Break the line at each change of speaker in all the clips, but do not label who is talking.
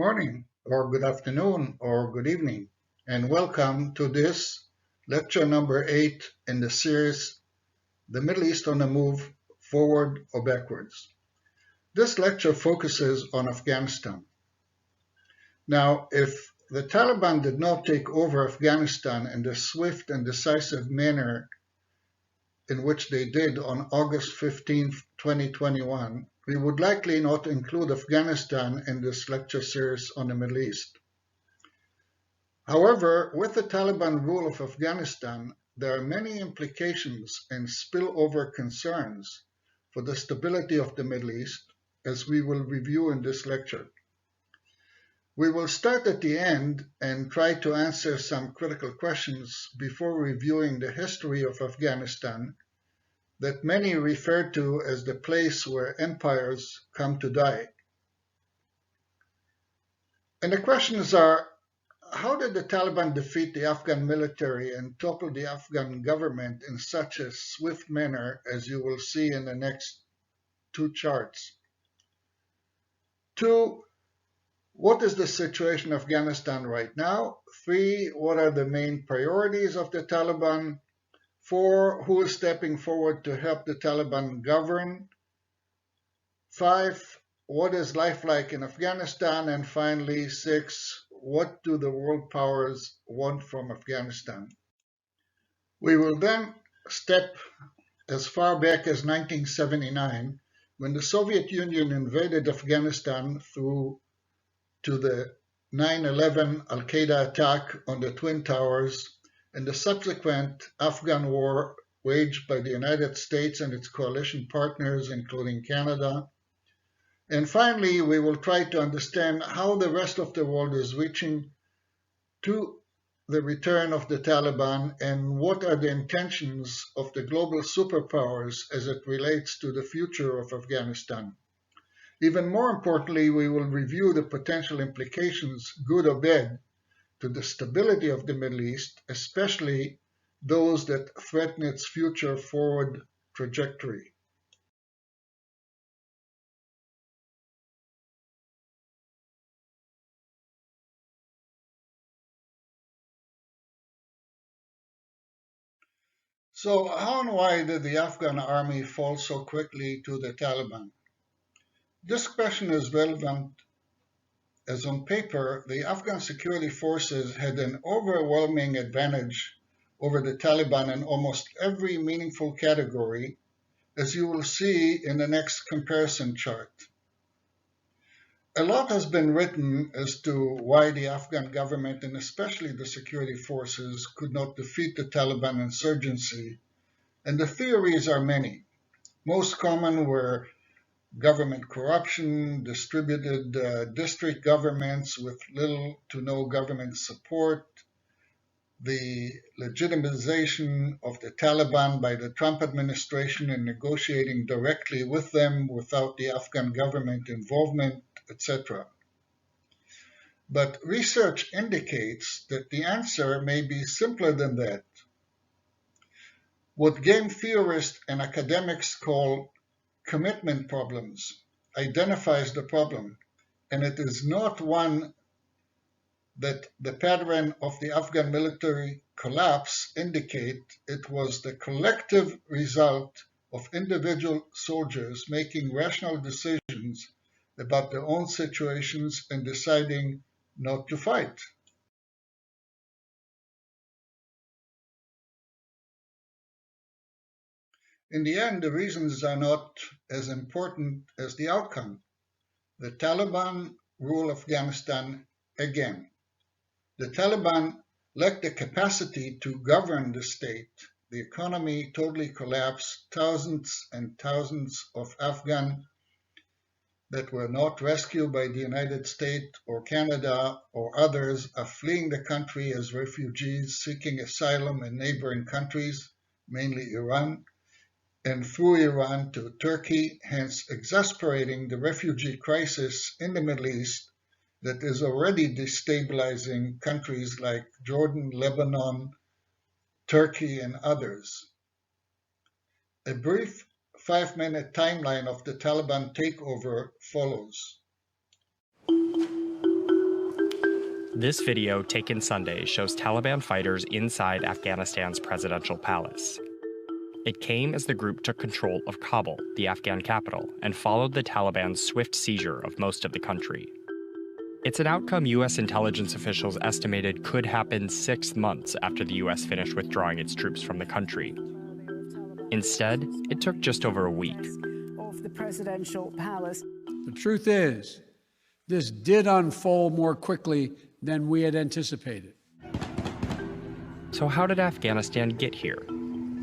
morning, or good afternoon, or good evening, and welcome to this lecture number 8 in the series, The Middle East on the Move, Forward or Backwards. This lecture focuses on Afghanistan. Now, if the Taliban did not take over Afghanistan in the swift and decisive manner in which they did on August 15, 2021, we would likely not include Afghanistan in this lecture series on the Middle East. However, with the Taliban rule of Afghanistan, there are many implications and spillover concerns for the stability of the Middle East, as we will review in this lecture. We will start at the end and try to answer some critical questions before reviewing the history of Afghanistan that many refer to as the place where empires come to die. And the questions are, how did the Taliban defeat the Afghan military and topple the Afghan government in such a swift manner, as you will see in the next two charts? 2, what is the situation in Afghanistan right now? 3, what are the main priorities of the Taliban? 4, who is stepping forward to help the Taliban govern? 5, what is life like in Afghanistan? And finally, 6, what do the world powers want from Afghanistan? We will then step as far back as 1979, when the Soviet Union invaded Afghanistan through to the 9/11 Al-Qaeda attack on the Twin Towers and the subsequent Afghan war waged by the United States and its coalition partners, including Canada. And finally, we will try to understand how the rest of the world is reaching to the return of the Taliban and what are the intentions of the global superpowers as it relates to the future of Afghanistan. Even more importantly, we will review the potential implications, good or bad, to the stability of the Middle East, especially those that threaten its future forward trajectory. So how and why did the Afghan army fall so quickly to the Taliban? This question is relevant as on paper, the Afghan security forces had an overwhelming advantage over the Taliban in almost every meaningful category, as you will see in the next comparison chart. A lot has been written as to why the Afghan government and especially the security forces could not defeat the Taliban insurgency, and the theories are many. Most common were government corruption, distributed district governments with little to no government support, the legitimization of the Taliban by the Trump administration in negotiating directly with them without the Afghan government involvement, etc. But research indicates that the answer may be simpler than that. What game theorists and academics call commitment problems identifies the problem, and it is not one that the pattern of the Afghan military collapse indicate. It was the collective result of individual soldiers making rational decisions about their own situations and deciding not to fight. In the end, the reasons are not as important as the outcome. The Taliban rule Afghanistan again. The Taliban lacked the capacity to govern the state. The economy totally collapsed. Thousands and thousands of Afghans that were not rescued by the United States or Canada or others are fleeing the country as refugees seeking asylum in neighboring countries, mainly Iran, and through Iran to Turkey, hence exasperating the refugee crisis in the Middle East that is already destabilizing countries like Jordan, Lebanon, Turkey, and others. A brief 5-minute timeline of the Taliban takeover follows.
This video, taken Sunday, shows Taliban fighters inside Afghanistan's presidential palace. It came as the group took control of Kabul, the Afghan capital, and followed the Taliban's swift seizure of most of the country. It's an outcome U.S. intelligence officials estimated could happen 6 months after the U.S. finished withdrawing its troops from the country. Instead, it took just over a week.
Of the presidential palace.
The truth is, this did unfold more quickly than we had anticipated.
So how did Afghanistan get here?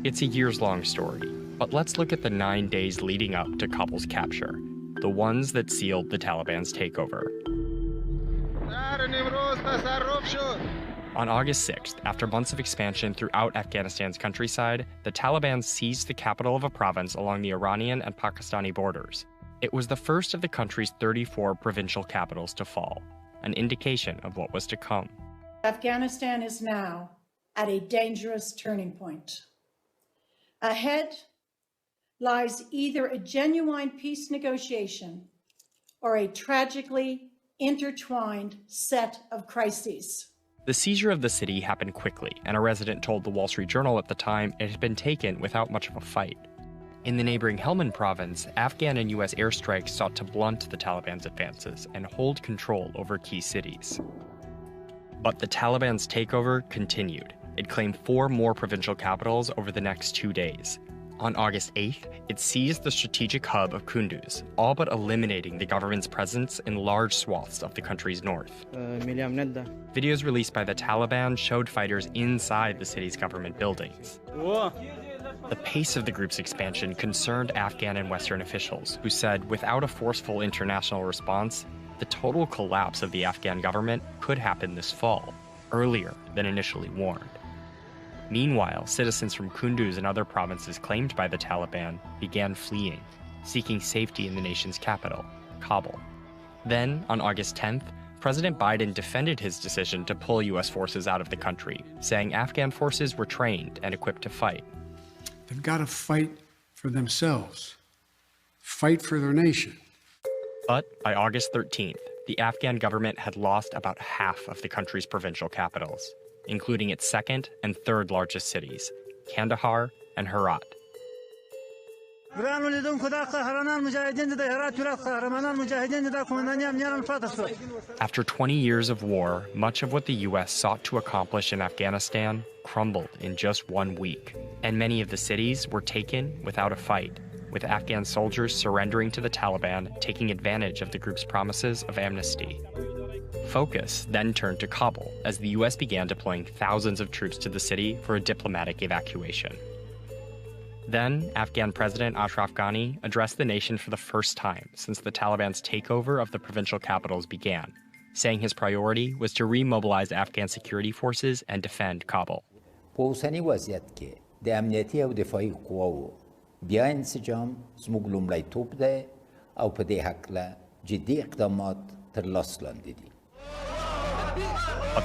It's a years-long story, but let's look at the 9 days leading up to Kabul's capture, the ones that sealed the Taliban's takeover. On August 6th, after months of expansion throughout Afghanistan's countryside, the Taliban seized the capital of a province along the Iranian and Pakistani borders. It was the first of the country's 34 provincial capitals to fall, an indication of what was to come.
Afghanistan is now at a dangerous turning point. Ahead lies either a genuine peace negotiation or a tragically intertwined set of crises.
The seizure of the city happened quickly, and a resident told the Wall Street Journal at the time it had been taken without much of a fight. In the neighboring Helmand province, Afghan and U.S. airstrikes sought to blunt the Taliban's advances and hold control over key cities. But the Taliban's takeover continued. It claimed 4 more provincial capitals over the next 2 days. On August 8th, it seized the strategic hub of Kunduz, all but eliminating the government's presence in large swaths of the country's north. Videos released by the Taliban showed fighters inside the city's government buildings. The pace of the group's expansion concerned Afghan and Western officials, who said without a forceful international response, the total collapse of the Afghan government could happen this fall, earlier than initially warned. Meanwhile, citizens from Kunduz and other provinces claimed by the Taliban began fleeing, seeking safety in the nation's capital, Kabul. Then, on August 10th, President Biden defended his decision to pull U.S. forces out of the country, saying Afghan forces were trained and equipped to fight.
They've got to fight for themselves, fight for their nation.
But by August 13th, the Afghan government had lost about half of the country's provincial capitals, including its second and third largest cities, Kandahar and Herat. After 20 years of war, much of what the U.S. sought to accomplish in Afghanistan crumbled in just 1 week, and many of the cities were taken without a fight, with Afghan soldiers surrendering to the Taliban, taking advantage of the group's promises of amnesty. Focus then turned to Kabul as the U.S. began deploying thousands of troops to the city for a diplomatic evacuation. Then, Afghan President Ashraf Ghani addressed the nation for the first time since the Taliban's takeover of the provincial capitals began, saying his priority was to remobilize Afghan security forces and defend Kabul. But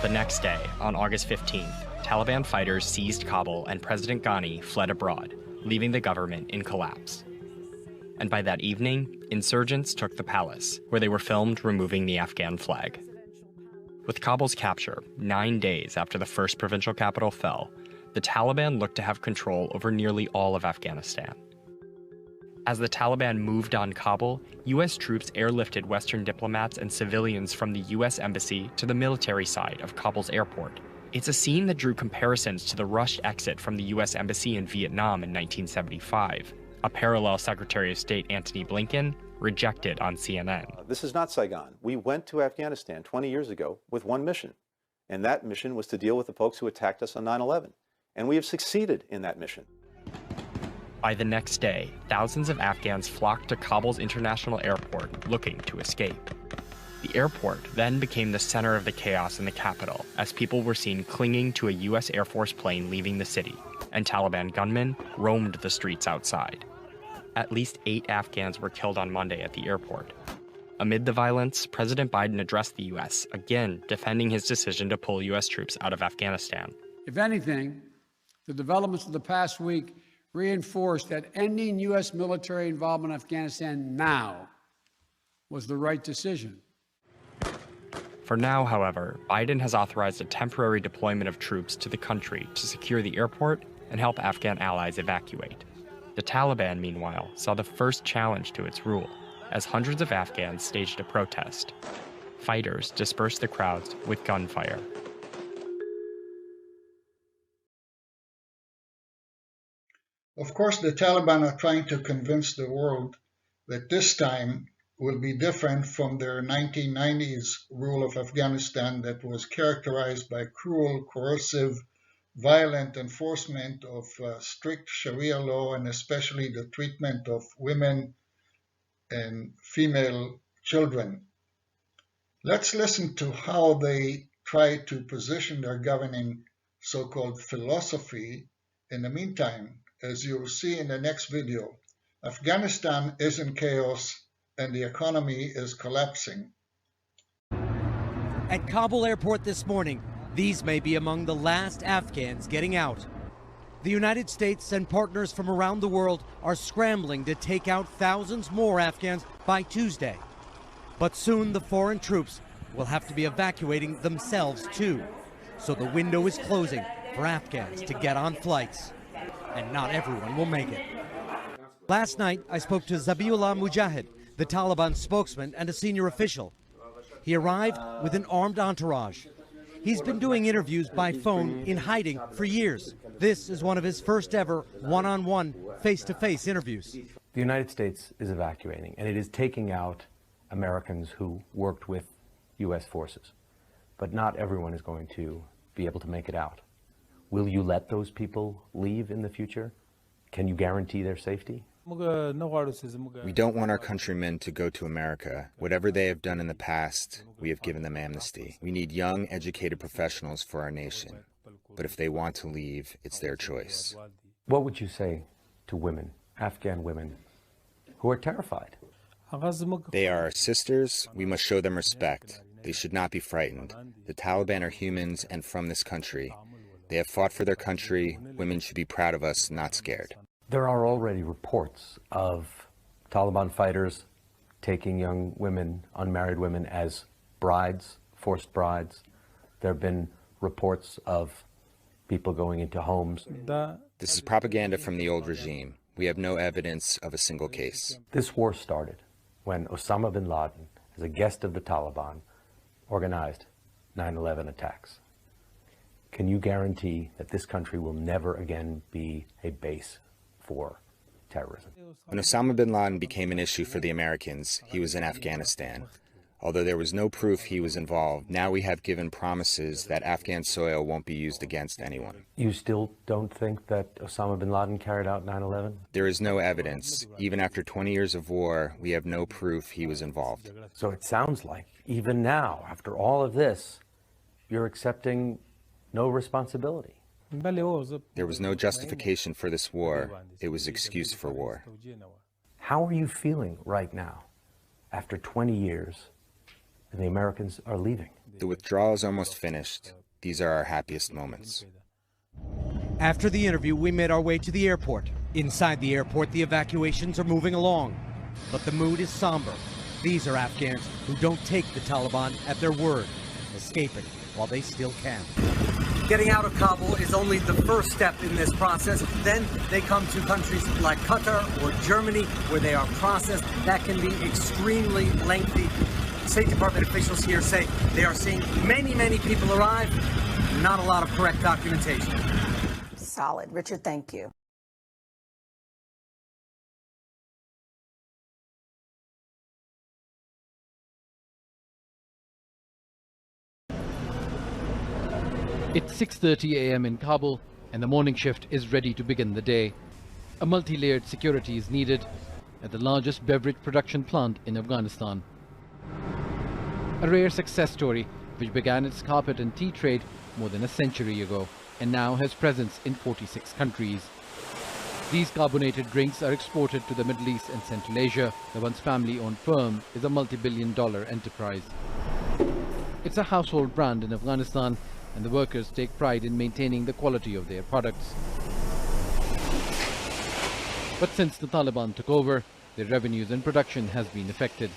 the next day, on August 15th, Taliban fighters seized Kabul and President Ghani fled abroad, leaving the government in collapse. And by that evening, insurgents took the palace, where they were filmed removing the Afghan flag. With Kabul's capture, 9 days after the first provincial capital fell, the Taliban looked to have control over nearly all of Afghanistan. As the Taliban moved on Kabul, U.S. troops airlifted Western diplomats and civilians from the U.S. embassy to the military side of Kabul's airport. It's a scene that drew comparisons to the rushed exit from the U.S. embassy in Vietnam in 1975, a parallel Secretary of State Antony Blinken rejected on CNN.
This is not Saigon. We went to Afghanistan 20 years ago with one mission, and that mission was to deal with the folks who attacked us on 9/11. And we have succeeded in that mission.
By the next day, thousands of Afghans flocked to Kabul's international airport looking to escape. The airport then became the center of the chaos in the capital, as people were seen clinging to a U.S. Air Force plane leaving the city, and Taliban gunmen roamed the streets outside. At least 8 Afghans were killed on Monday at the airport. Amid the violence, President Biden addressed the U.S., again defending his decision to pull U.S. troops out of Afghanistan.
If anything, the developments of the past week reinforced that ending U.S. military involvement in Afghanistan now was the right decision.
For now, however, Biden has authorized a temporary deployment of troops to the country to secure the airport and help Afghan allies evacuate. The Taliban, meanwhile, saw the first challenge to its rule, as hundreds of Afghans staged a protest. Fighters dispersed the crowds with gunfire.
Of course, the Taliban are trying to convince the world that this time will be different from their 1990s rule of Afghanistan that was characterized by cruel, coercive, violent enforcement of strict Sharia law, and especially the treatment of women and female children. Let's listen to how they try to position their governing so-called philosophy. In the meantime, as you'll see in the next video, Afghanistan is in chaos and the economy is collapsing.
At Kabul airport this morning, these may be among the last Afghans getting out. The United States and partners from around the world are scrambling to take out thousands more Afghans by Tuesday. But soon the foreign troops will have to be evacuating themselves too. So the window is closing for Afghans to get on flights. And not everyone will make it. Last night, I spoke to Zabiullah Mujahid, the Taliban spokesman and a senior official. He arrived with an armed entourage. He's been doing interviews by phone in hiding for years. This is one of his first ever one-on-one, face-to-face interviews.
The United States is evacuating, and it is taking out Americans who worked with U.S. forces. But not everyone is going to be able to make it out. Will you let those people leave in the future? Can you guarantee their safety?
We don't want our countrymen to go to America. Whatever they have done in the past, we have given them amnesty. We need young, educated professionals for our nation. But if they want to leave, it's their choice.
What would you say to women, Afghan women, who are terrified?
They are our sisters. We must show them respect. They should not be frightened. The Taliban are humans and from this country. They have fought for their country. Women should be proud of us, not scared.
There are already reports of Taliban fighters taking young women, unmarried women, as brides, forced brides. There have been reports of people going into homes.
This is propaganda from the old regime. We have no evidence of a single case.
This war started when Osama bin Laden, as a guest of the Taliban, organized 9/11 attacks. Can you guarantee that this country will never again be a base for terrorism?
When Osama bin Laden became an issue for the Americans, he was in Afghanistan. Although there was no proof he was involved, now we have given promises that Afghan soil won't be used against anyone.
You still don't think that Osama bin Laden carried out 9/11?
There is no evidence. Even after 20 years of war, we have no proof he was involved.
So it sounds like, even now, after all of this, you're accepting no responsibility.
There was no justification for this war. It was excuse for war.
How are you feeling right now, after 20 years, and the Americans are leaving?
The withdrawal is almost finished. These are our happiest moments.
After the interview, we made our way to the airport. Inside the airport, the evacuations are moving along. But the mood is somber. These are Afghans who don't take the Taliban at their word, escaping while they still can. Getting out of Kabul is only the first step in this process. Then they come to countries like Qatar or Germany, where they are processed. That can be extremely lengthy. State Department officials here say they are seeing many people arrive, not a lot of correct documentation.
Solid. Richard, thank you.
It's 6:30 a.m. in Kabul, and the morning shift is ready to begin the day. A multi-layered security is needed at the largest beverage production plant in Afghanistan. A rare success story which began its carpet and tea trade more than a century ago and now has presence in 46 countries. These carbonated drinks are exported to the Middle East and Central Asia. The once family-owned firm is a multi-billion-dollar enterprise. It's a household brand in Afghanistan, and the workers take pride in maintaining the quality of their products. But since the Taliban took over, their revenues and production has been affected.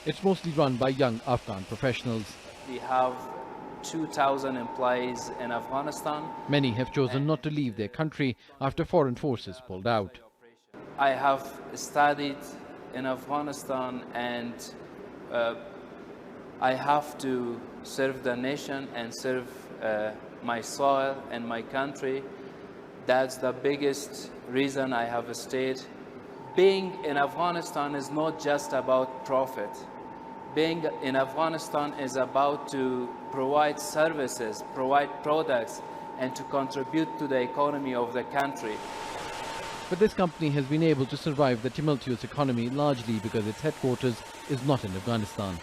It's mostly run by young Afghan professionals.
We have 2,000 employees in Afghanistan.
Many have chosen not to leave their country after foreign forces pulled out.
I have studied in Afghanistan, and I have to serve the nation and serve my soil and my country. That's the biggest reason I have stayed. Being in Afghanistan is not just about profit. Being in Afghanistan is about to provide services, provide products, and to contribute to the economy of the country.
But this company has been able to survive the tumultuous economy largely because its headquarters is not in Afghanistan.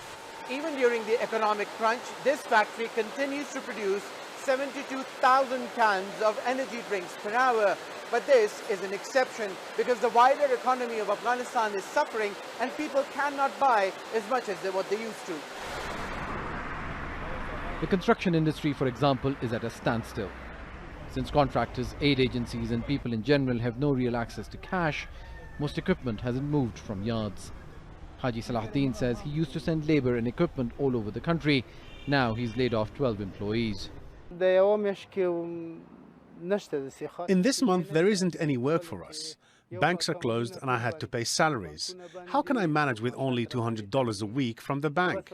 Even during the economic crunch, this factory continues to produce 72,000 cans of energy drinks per hour. But this is an exception because the wider economy of Afghanistan is suffering and people cannot buy as much as what they used to.
The construction industry, for example, is at a standstill. Since contractors, aid agencies and people in general have no real access to cash, most equipment hasn't moved from yards. Haji Salahuddin says he used to send labour and equipment all over the country. Now he's laid off 12 employees.
In this month, there isn't any work for us. Banks are closed and I had to pay salaries. How can I manage with only $200 a week from the bank?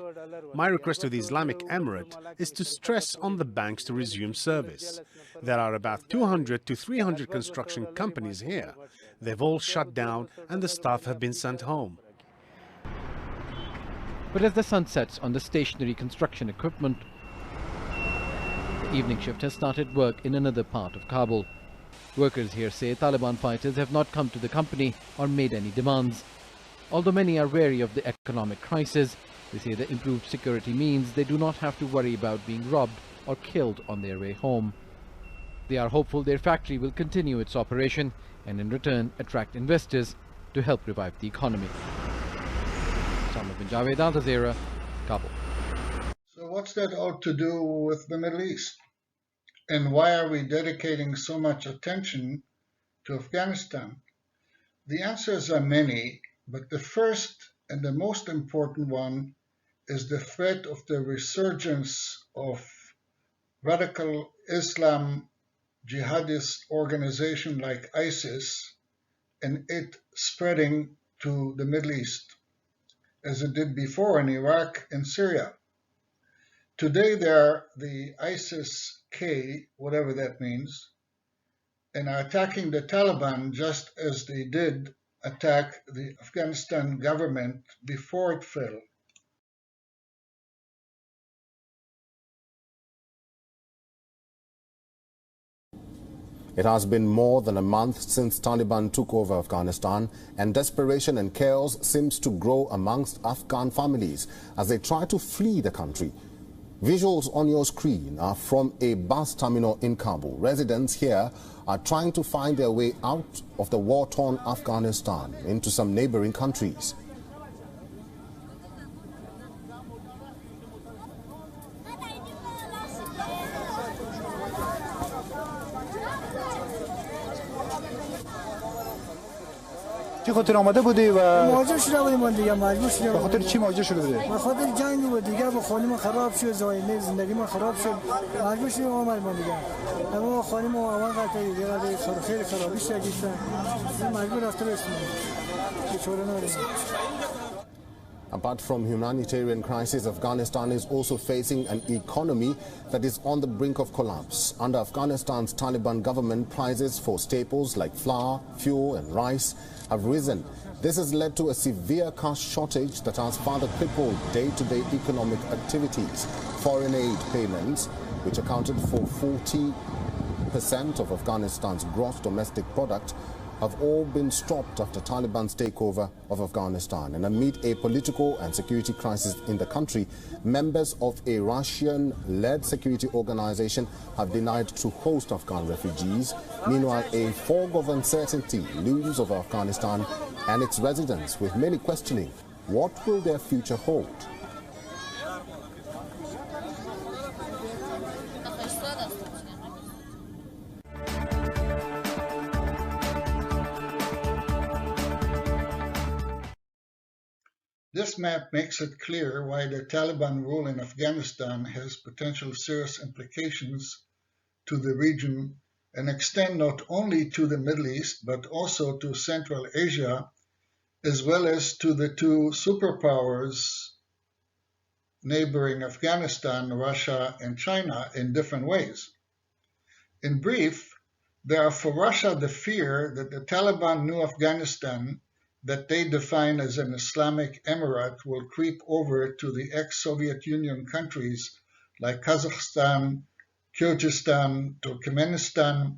My request to the Islamic Emirate is to stress on the banks to resume service. There are about 200 to 300 construction companies here. They've all shut down and the staff have been sent home.
But as the sun sets on the stationary construction equipment, the evening shift has started work in another part of Kabul. Workers here say Taliban fighters have not come to the company or made any demands. Although many are wary of the economic crisis, they say the improved security means they do not have to worry about being robbed or killed on their way home. They are hopeful their factory will continue its operation and in return attract investors to help revive the economy. Samir bin Javed, Al Jazeera, Kabul.
So what's that all to do with the Middle East? And why are we dedicating so much attention to Afghanistan? The answers are many, but the first and the most important one is the threat of the resurgence of radical Islam jihadist organization like ISIS and it spreading to the Middle East, as it did before in Iraq and Syria. Today they're the ISIS-K, whatever that means, and are attacking the Taliban just as they did attack the Afghanistan government before it fell.
It has been more than a month since Taliban took over Afghanistan, and desperation and chaos seems to grow amongst Afghan families as they try to flee the country. Visuals on your screen are from a bus terminal in Kabul. Residents here are trying to find their way out of the war-torn Afghanistan into some neighboring countries.
چه خاطر آمده بودی و
مهاجر شده بودیم من دیگه مجبور شدیم.
به خاطر چی مهاجر شده بودی؟
به خاطر جنگ بود دیگه، با خانم من خراب شد، زایده زندگی من خراب شد، مجبور شدیم اومد من دیگه. اما خانم اول قطعی دیگه خیلی خرابی شد گفتن مجبور رفته بشیم. چطور نداریم.
Apart from humanitarian crisis, Afghanistan is also facing an economy that is on the brink of collapse. Under Afghanistan's Taliban government, prices for staples like flour, fuel and rice have risen. This has led to a severe cash shortage that has further crippled day-to-day economic activities. Foreign aid payments, which accounted for 40% of Afghanistan's gross domestic product, have all been stopped after Taliban's takeover of Afghanistan. And amid a political and security crisis in the country, members of a Russian-led security organization have denied to host Afghan refugees. Meanwhile, a fog of uncertainty looms over Afghanistan and its residents, with many questioning what will their future hold.
This map makes it clear why the Taliban rule in Afghanistan has potential serious implications to the region and extend not only to the Middle East, but also to Central Asia, as well as to the two superpowers neighboring Afghanistan, Russia and China, in different ways. In brief, there are for Russia the fear that the Taliban New Afghanistan, that they define as an Islamic emirate, will creep over to the ex-Soviet Union countries like Kazakhstan, Kyrgyzstan, Turkmenistan,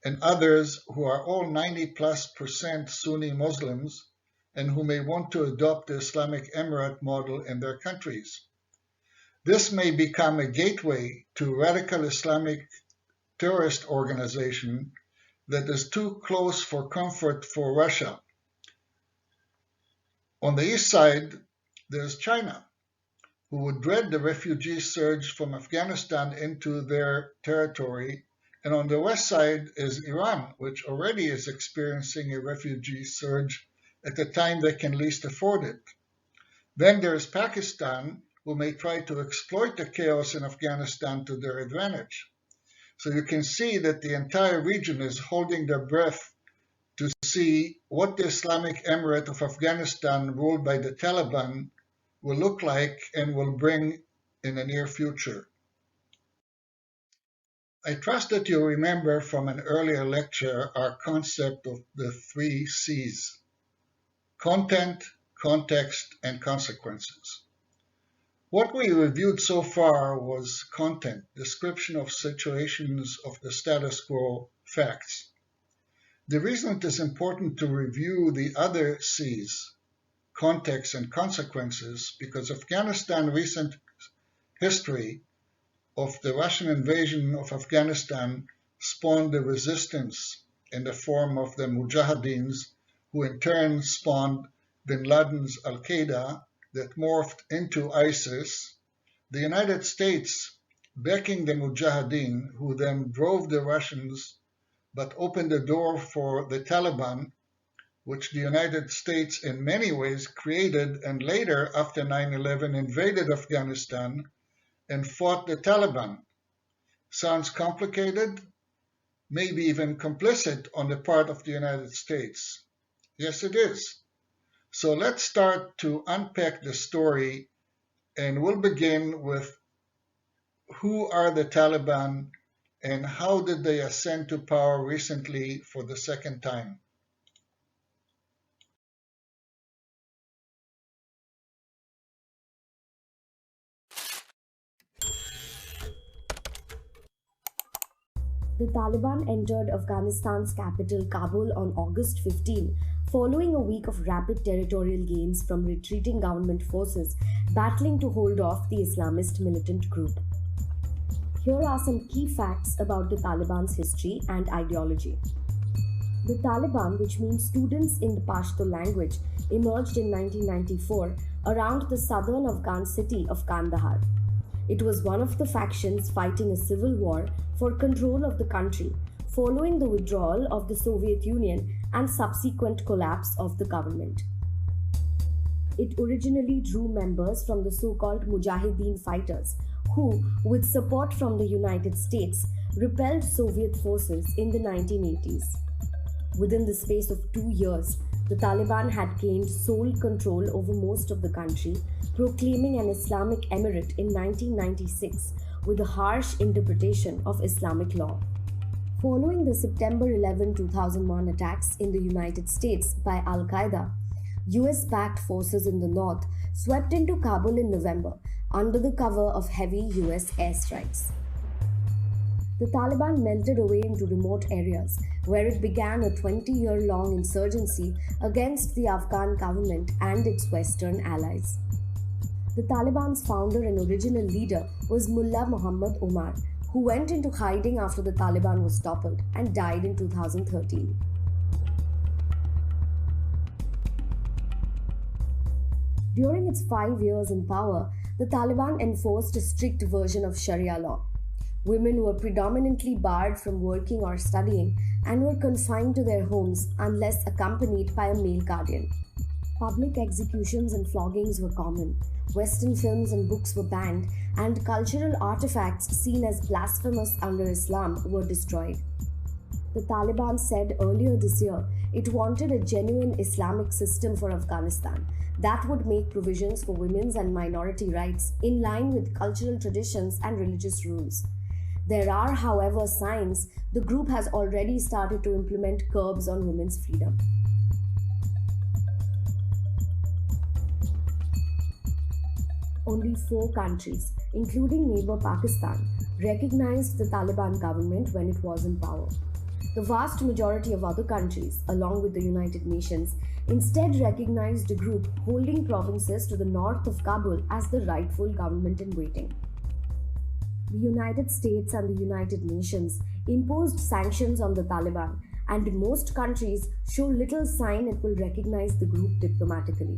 and others who are all 90+% Sunni Muslims and who may want to adopt the Islamic emirate model in their countries. This may become a gateway to radical Islamic terrorist organization that is too close for comfort for Russia. On the east side, there's China, who would dread the refugee surge from Afghanistan into their territory, and on the west side is Iran, which already is experiencing a refugee surge at the time they can least afford it. Then there's Pakistan, who may try to exploit the chaos in Afghanistan to their advantage. So you can see that the entire region is holding their breath to see what the Islamic Emirate of Afghanistan, ruled by the Taliban, will look like and will bring in the near future. I trust that you remember from an earlier lecture our concept of the 3 C's: content, context, and consequences. What we reviewed so far was content, description of situations of the status quo, facts. The reason it is important to review the other C's, context and consequences, because Afghanistan's recent history of the Russian invasion of Afghanistan spawned the resistance in the form of the Mujahideens, who in turn spawned bin Laden's Al-Qaeda that morphed into ISIS, the United States backing the Mujahideen, who then drove the Russians but opened the door for the Taliban, which the United States in many ways created and later, after 9/11, invaded Afghanistan and fought the Taliban. Sounds complicated? Maybe even complicit on the part of the United States. Yes, it is. So let's start to unpack the story, and we'll begin with who are the Taliban and how did they ascend to power recently for the second time.
The Taliban entered Afghanistan's capital Kabul on August 15, following a week of rapid territorial gains from retreating government forces battling to hold off the Islamist militant group. Here are some key facts about the Taliban's history and ideology. The Taliban, which means students in the Pashto language, emerged in 1994 around the southern Afghan city of Kandahar. It was one of the factions fighting a civil war for control of the country, following the withdrawal of the Soviet Union and subsequent collapse of the government. It originally drew members from the so-called Mujahideen fighters, who, with support from the United States, repelled Soviet forces in the 1980s. Within the space of 2 years, the Taliban had gained sole control over most of the country, proclaiming an Islamic emirate in 1996 with a harsh interpretation of Islamic law. Following the September 11, 2001 attacks in the United States by Al-Qaeda, US-backed forces in the north swept into Kabul in November under the cover of heavy US airstrikes. The Taliban melted away into remote areas where it began a 20-year-long insurgency against the Afghan government and its Western allies. The Taliban's founder and original leader was Mullah Muhammad Omar, who went into hiding after the Taliban was toppled and died in 2013. During its 5 years in power, the Taliban enforced a strict version of Sharia law. Women were predominantly barred from working or studying and were confined to their homes unless accompanied by a male guardian. Public executions and floggings were common. Western films and books were banned, and cultural artifacts seen as blasphemous under Islam were destroyed. The Taliban said earlier this year it wanted a genuine Islamic system for Afghanistan that would make provisions for women's and minority rights in line with cultural traditions and religious rules. There are, however, signs the group has already started to implement curbs on women's freedom. Only 4 countries, including neighbor Pakistan, recognized the Taliban government when it was in power. The vast majority of other countries, along with the United Nations, instead recognized a group holding provinces to the north of Kabul as the rightful government in waiting. The United States and the United Nations imposed sanctions on the Taliban, and most countries show little sign it will recognize the group diplomatically.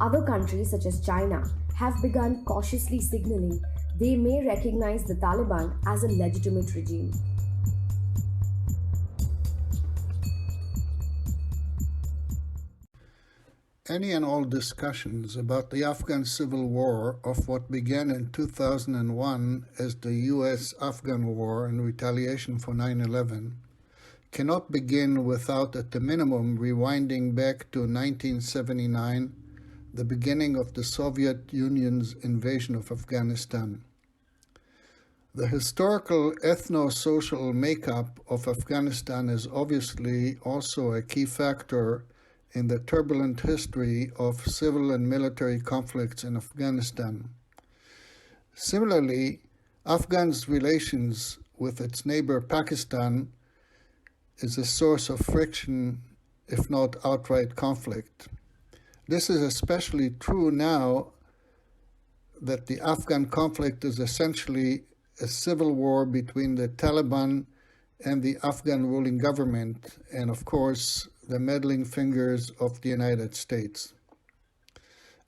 Other countries, such as China, have begun cautiously signaling they may recognize the Taliban as a legitimate regime.
Any and all discussions about the Afghan Civil War of what began in 2001 as the U.S.-Afghan War in retaliation for 9/11 cannot begin without, at the minimum, rewinding back to 1979, the beginning of the Soviet Union's invasion of Afghanistan. The historical ethno-social makeup of Afghanistan is obviously also a key factor in the turbulent history of civil and military conflicts in Afghanistan. Similarly, Afghans' relations with its neighbor Pakistan is a source of friction, if not outright conflict. This is especially true now that the Afghan conflict is essentially a civil war between the Taliban and the Afghan ruling government, and of course, the meddling fingers of the United States.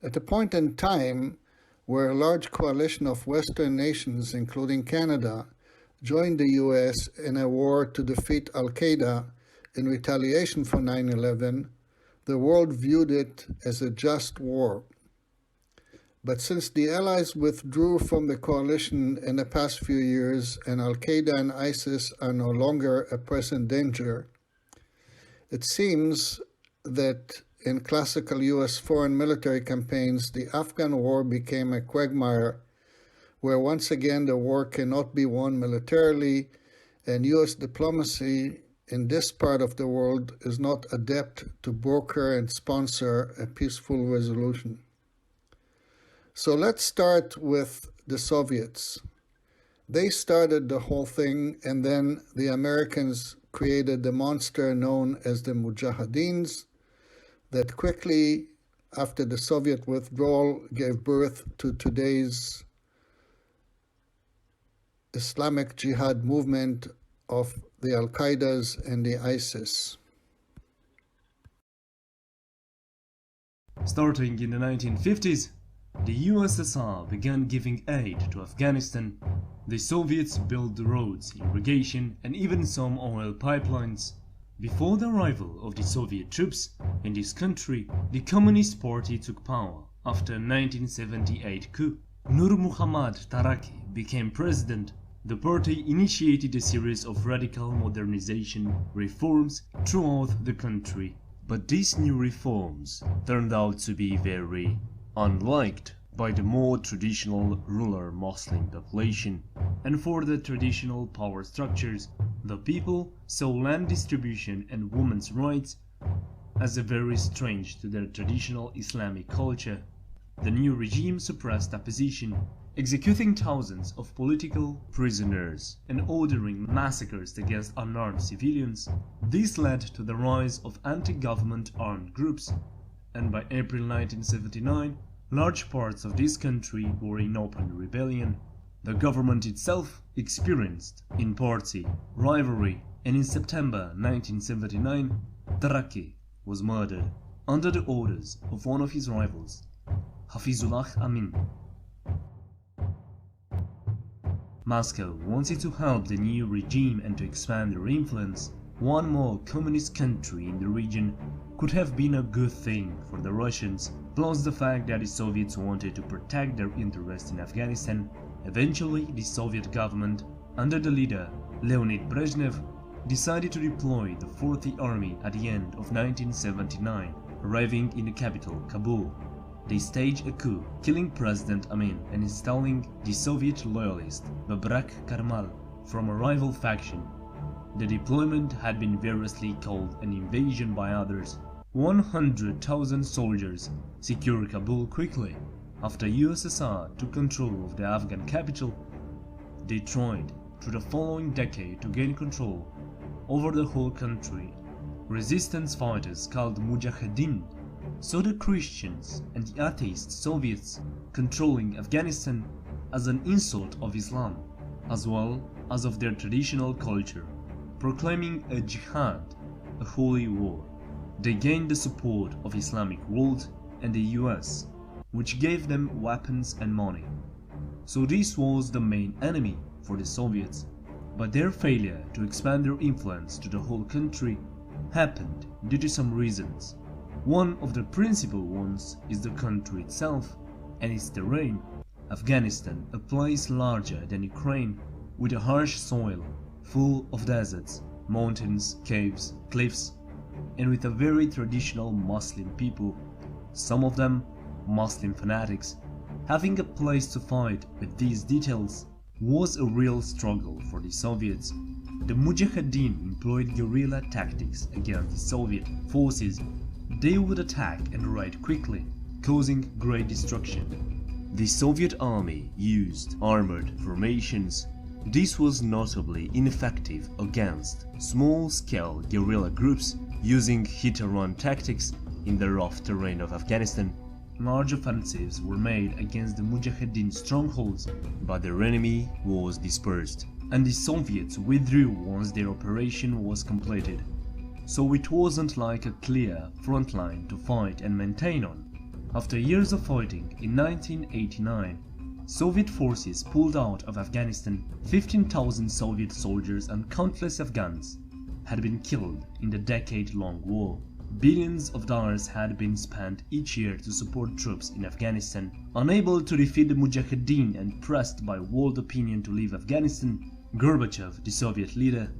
At a point in time where a large coalition of Western nations, including Canada, joined the US in a war to defeat Al-Qaeda in retaliation for 9/11, the world viewed it as a just war. But since the Allies withdrew from the coalition in the past few years and Al-Qaeda and ISIS are no longer a present danger, it seems that in classical US foreign military campaigns, the Afghan war became a quagmire where once again the war cannot be won militarily, and US diplomacy in this part of the world is not adept to broker and sponsor a peaceful resolution. So let's start with the Soviets. They started the whole thing, and then the Americans created the monster known as the Mujahideens that quickly, after the Soviet withdrawal, gave birth to today's Islamic Jihad movement of the Al-Qaedas and the ISIS.
Starting in the 1950s, the USSR began giving aid to Afghanistan. The Soviets built the roads, irrigation, and even some oil pipelines. Before the arrival of the Soviet troops in this country, the Communist Party took power after 1978 coup. Nur Muhammad Taraki became president. The party initiated a series of radical modernization reforms throughout the country. But these new reforms turned out to be very unliked by the more traditional ruler Muslim population, and for the traditional power structures, the people saw land distribution and women's rights as very strange to their traditional Islamic culture. The new regime suppressed opposition, executing thousands of political prisoners and ordering massacres against unarmed civilians. This led to the rise of anti-government armed groups, and by April 1979, large parts of this country were in open rebellion. The government itself experienced in-party rivalry, and in September 1979, Taraki was murdered under the orders of one of his rivals, Hafizullah Amin. Moscow wanted to help the new regime and to expand their influence. One more communist country in the region could have been a good thing for the Russians, plus the fact that the Soviets wanted to protect their interests in Afghanistan. Eventually, the Soviet government, under the leader Leonid Brezhnev, decided to deploy the 40th Army at the end of 1979, arriving in the capital, Kabul. They staged a coup, killing President Amin and installing the Soviet loyalist Babrak Karmal from a rival faction. The deployment had been variously called an invasion by others. 100,000 soldiers secured Kabul quickly. After USSR took control of the Afghan capital, they tried through the following decade to gain control over the whole country. Resistance fighters called Mujahideen saw the Christians and the atheist Soviets controlling Afghanistan as an insult of Islam, as well as of their traditional culture, proclaiming a jihad, a holy war. They gained the support of Islamic world and the US, which gave them weapons and money. So this was the main enemy for the Soviets, but their failure to expand their influence to the whole country happened due to some reasons. One of the principal ones is the country itself and its terrain. Afghanistan, a place larger than Ukraine, with a harsh soil, full of deserts, mountains, caves, cliffs, and with a very traditional Muslim people, some of them Muslim fanatics. Having a place to fight with these details was a real struggle for the Soviets. The Mujahideen employed guerrilla tactics against the Soviet forces. They would attack and raid quickly, causing great destruction. The Soviet army used armored formations. This was notably ineffective against small-scale guerrilla groups using hit-and-run tactics in the rough terrain of Afghanistan. Large offensives were made against the Mujahideen strongholds, but their enemy was dispersed, and the Soviets withdrew once their operation was completed. So it wasn't like a clear front line to fight and maintain on. After years of fighting, in 1989, Soviet forces pulled out of Afghanistan. 15,000 Soviet soldiers and countless Afghans had been killed in the decade-long war. Billions of dollars had been spent each year to support troops in Afghanistan. Unable to defeat the Mujahideen and pressed by world opinion to leave Afghanistan, Gorbachev, the Soviet leader,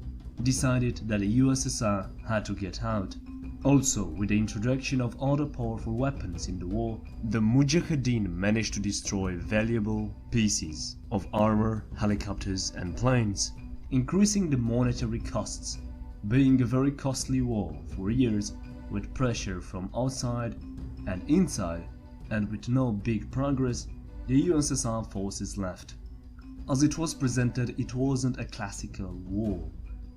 decided that the USSR had to get out. Also, with the introduction of other powerful weapons in the war, the Mujahideen managed to destroy valuable pieces of armor, helicopters and planes, increasing the monetary costs. Being a very costly war for years, with pressure from outside and inside, and with no big progress, the USSR forces left. As it was presented, it wasn't a classical war.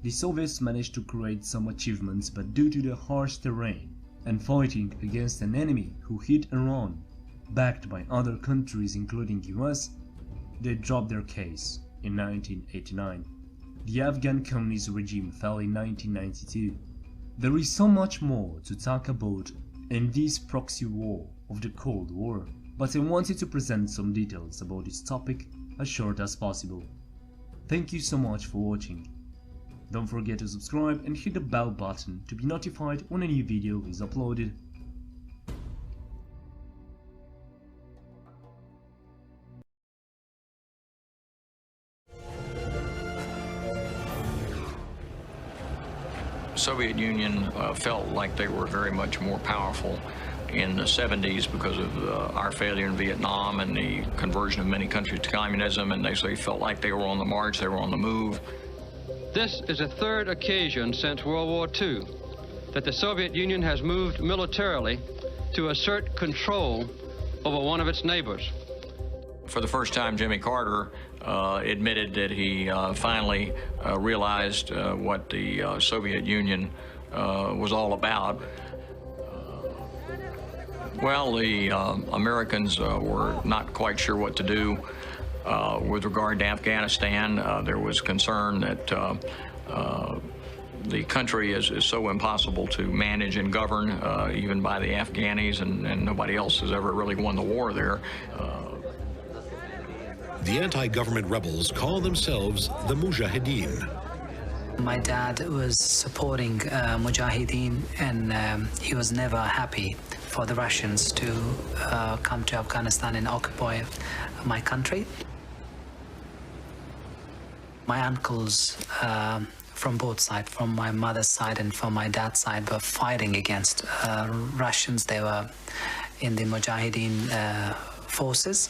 The Soviets managed to create some achievements, but due to the harsh terrain and fighting against an enemy who hit and run, backed by other countries including US, they dropped their case in 1989. The Afghan communist regime fell in 1992. There is so much more to talk about in this proxy war of the Cold War, but I wanted to present some details about this topic as short as possible. Thank you so much for watching. Don't forget to subscribe and hit the bell button to be notified when a new video is uploaded.
Soviet Union felt like they were very much more powerful in the 70s because of our failure in Vietnam and the conversion of many countries to communism, and they felt like they were on the march, they were on the move.
This is the third occasion since World War II that the Soviet Union has moved militarily to assert control over one of its neighbors.
For the first time, Jimmy Carter admitted that he finally realized what the Soviet Union was all about. Well, the Americans were not quite sure what to do with regard to Afghanistan. There was concern that the country is so impossible to manage and govern, even by the Afghanis, and nobody else has ever really won the war there.
The anti-government rebels call themselves the Mujahideen.
My dad was supporting Mujahideen, and he was never happy for the Russians to come to Afghanistan and occupy my country. My uncles from both sides, from my mother's side and from my dad's side, were fighting against Russians. They were in the Mujahideen forces.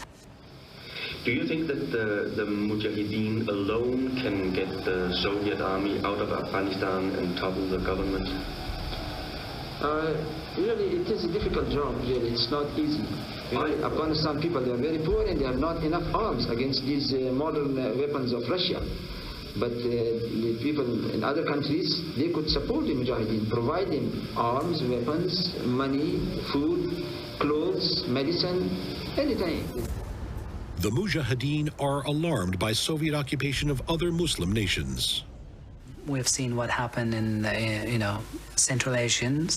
Do you think that the Mujahideen alone can get the Soviet army out of Afghanistan and topple the government?
Really, it is a difficult job. Really, it's not easy. Afghanistan people, they are very poor and they have not enough arms against these modern weapons of Russia. But the people in other countries, they could support the Mujahideen, provide them arms, weapons, money, food, clothes, medicine, anything.
The Mujahideen are alarmed by Soviet occupation of other Muslim nations.
We've seen what happened in, Central Asian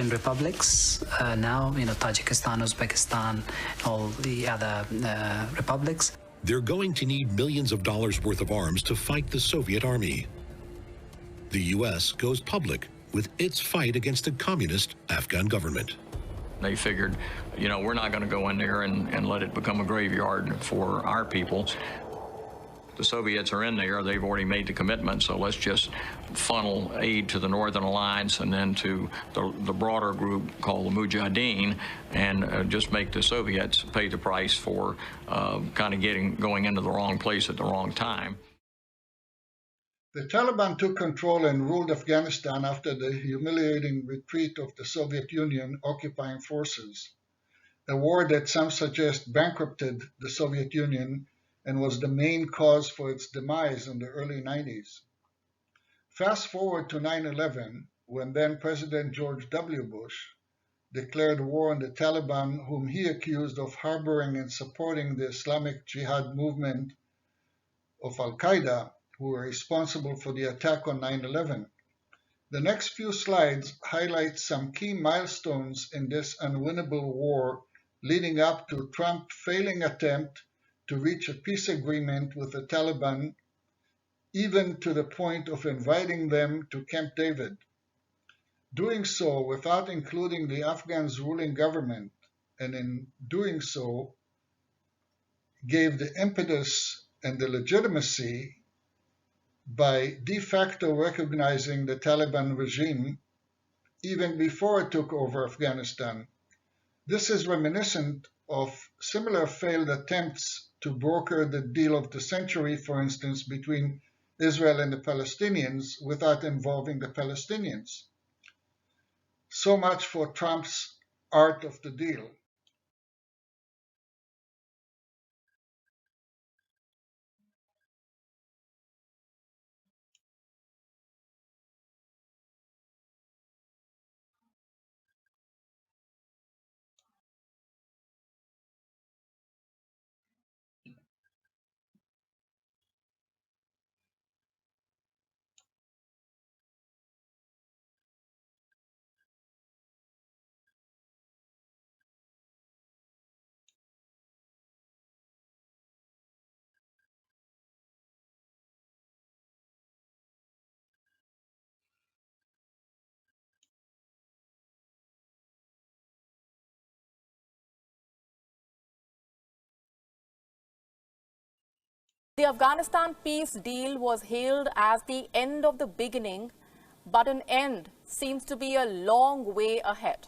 republics. Now, Tajikistan, Uzbekistan, all the other republics.
They're going to need millions of dollars worth of arms to fight the Soviet army. The U.S. goes public with its fight against the communist Afghan government.
They figured, we're not going to go in there and let it become a graveyard for our people. The Soviets are in there. They've already made the commitment, so let's just funnel aid to the Northern Alliance and then to the broader group called the Mujahideen, and just make the Soviets pay the price for kind of going into the wrong place at the wrong time.
The Taliban took control and ruled Afghanistan after the humiliating retreat of the Soviet Union occupying forces, a war that some suggest bankrupted the Soviet Union and was the main cause for its demise in the early 90s. Fast forward to 9/11, when then President George W. Bush declared war on the Taliban, whom he accused of harboring and supporting the Islamic Jihad movement of Al-Qaeda, who were responsible for the attack on 9/11. The next few slides highlight some key milestones in this unwinnable war leading up to Trump's failing attempt to reach a peace agreement with the Taliban, even to the point of inviting them to Camp David. Doing so without including the Afghans' ruling government, and in doing so gave the impetus and the legitimacy by de facto recognizing the Taliban regime even before it took over Afghanistan. This is reminiscent of similar failed attempts to broker the deal of the century, for instance, between Israel and the Palestinians without involving the Palestinians. So much for Trump's art of the deal.
The Afghanistan peace deal was hailed as the end of the beginning, but an end seems to be a long way ahead.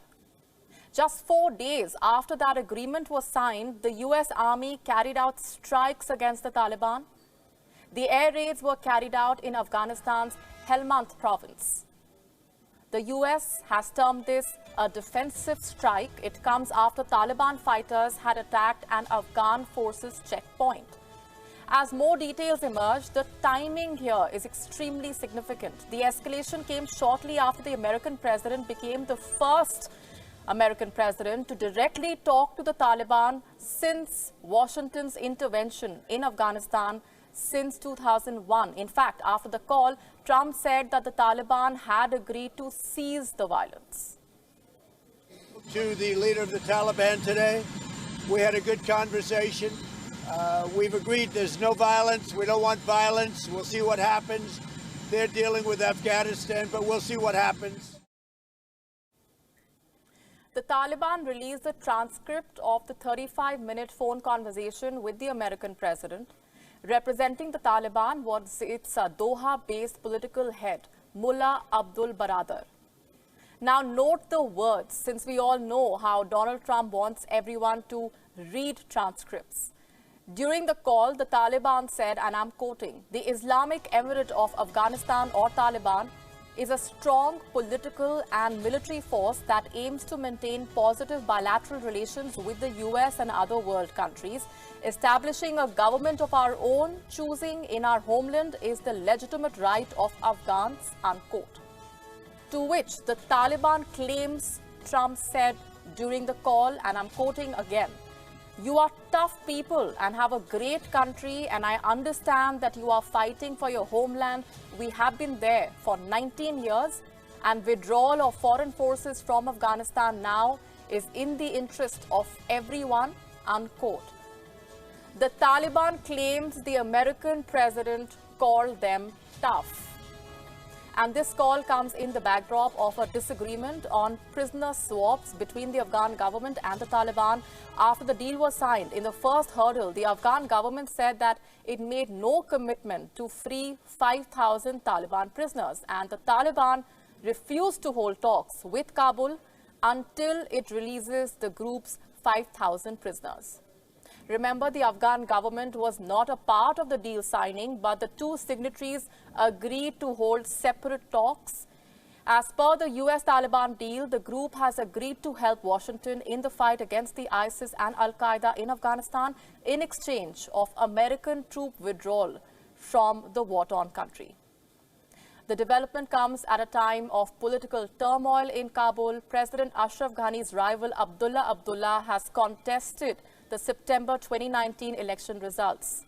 Just 4 days after that agreement was signed, the U.S. Army carried out strikes against the Taliban. The air raids were carried out in Afghanistan's Helmand province. The U.S. has termed this a defensive strike. It comes after Taliban fighters had attacked an Afghan forces checkpoint. As more details emerge, the timing here is extremely significant. The escalation came shortly after the American president became the first American president to directly talk to the Taliban since Washington's intervention in Afghanistan since 2001. In fact, after the call, Trump said that the Taliban had agreed to cease the violence.
To the leader of the Taliban today, we had a good conversation. We've agreed there's no violence. We don't want violence. We'll see what happens. They're dealing with Afghanistan, but we'll see what happens.
The Taliban released a transcript of the 35-minute phone conversation with the American president. Representing the Taliban was its Doha-based political head, Mullah Abdul Baradar. Now note the words, since we all know how Donald Trump wants everyone to read transcripts. During the call, the Taliban said, and I'm quoting, "The Islamic Emirate of Afghanistan, or Taliban, is a strong political and military force that aims to maintain positive bilateral relations with the US and other world countries. Establishing a government of our own, choosing in our homeland is the legitimate right of Afghans," unquote. To which the Taliban claims Trump said during the call, and I'm quoting again, "You are tough people and have a great country, and I understand that you are fighting for your homeland. We have been there for 19 years, and withdrawal of foreign forces from Afghanistan now is in the interest of everyone," unquote. The Taliban claims the American president called them tough. And this call comes in the backdrop of a disagreement on prisoner swaps between the Afghan government and the Taliban after the deal was signed. In the first hurdle, the Afghan government said that it made no commitment to free 5,000 Taliban prisoners, and the Taliban refused to hold talks with Kabul until it releases the group's 5,000 prisoners. Remember, the Afghan government was not a part of the deal signing, but the two signatories agreed to hold separate talks. As per the US-Taliban deal, the group has agreed to help Washington in the fight against the ISIS and Al-Qaeda in Afghanistan in exchange of American troop withdrawal from the war-torn country. The development comes at a time of political turmoil in Kabul. President Ashraf Ghani's rival Abdullah Abdullah has contested the September 2019 election results.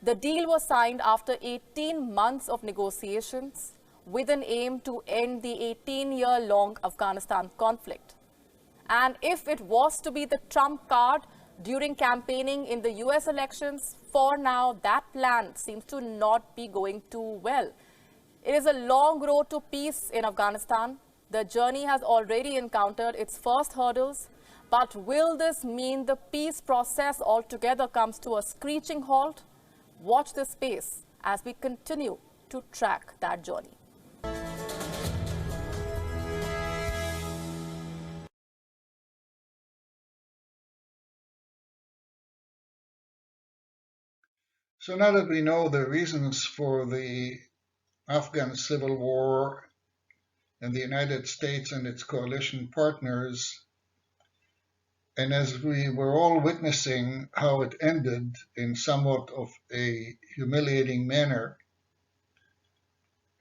The deal was signed after 18 months of negotiations with an aim to end the 18-year-long Afghanistan conflict. And if it was to be the trump card during campaigning in the US elections, for now that plan seems to not be going too well. It is a long road to peace in Afghanistan. The journey has already encountered its first hurdles. But will this mean the peace process altogether comes to a screeching halt? Watch this space as we continue to track that journey.
So now that we know the reasons for the Afghan civil war and the United States and its coalition partners, and as we were all witnessing how it ended in somewhat of a humiliating manner,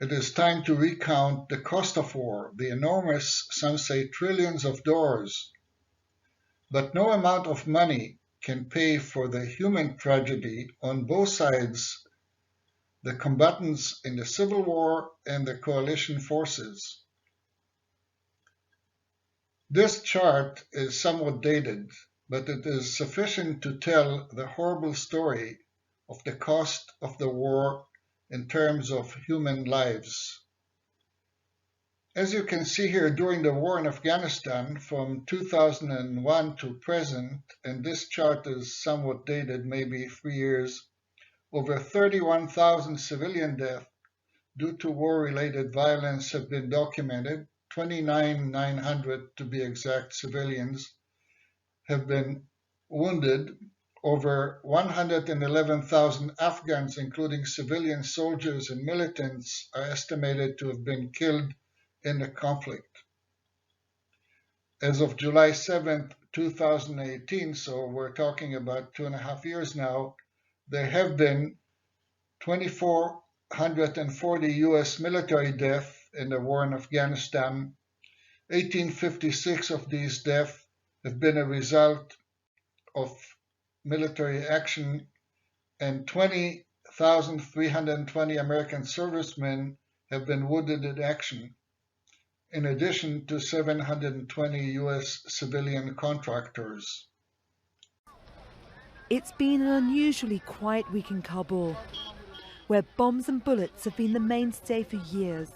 it is time to recount the cost of war, the enormous, some say trillions of dollars. But no amount of money can pay for the human tragedy on both sides, the combatants in the civil war and the coalition forces. This chart is somewhat dated, but it is sufficient to tell the horrible story of the cost of the war in terms of human lives. As you can see here, during the war in Afghanistan from 2001 to present, and this chart is somewhat dated, maybe 3 years, over 31,000 civilian deaths due to war-related violence have been documented. 29,900 to be exact civilians have been wounded. Over 111,000 Afghans, including civilian soldiers and militants, are estimated to have been killed in the conflict. As of July 7th, 2018, so we're talking about 2.5 years now, there have been 2,440 US military deaths in the war in Afghanistan. 1,856 of these deaths have been a result of military action, and 20,320 American servicemen have been wounded in action, in addition to 720 US civilian contractors.
It's been an unusually quiet week in Kabul, where bombs and bullets have been the mainstay for years.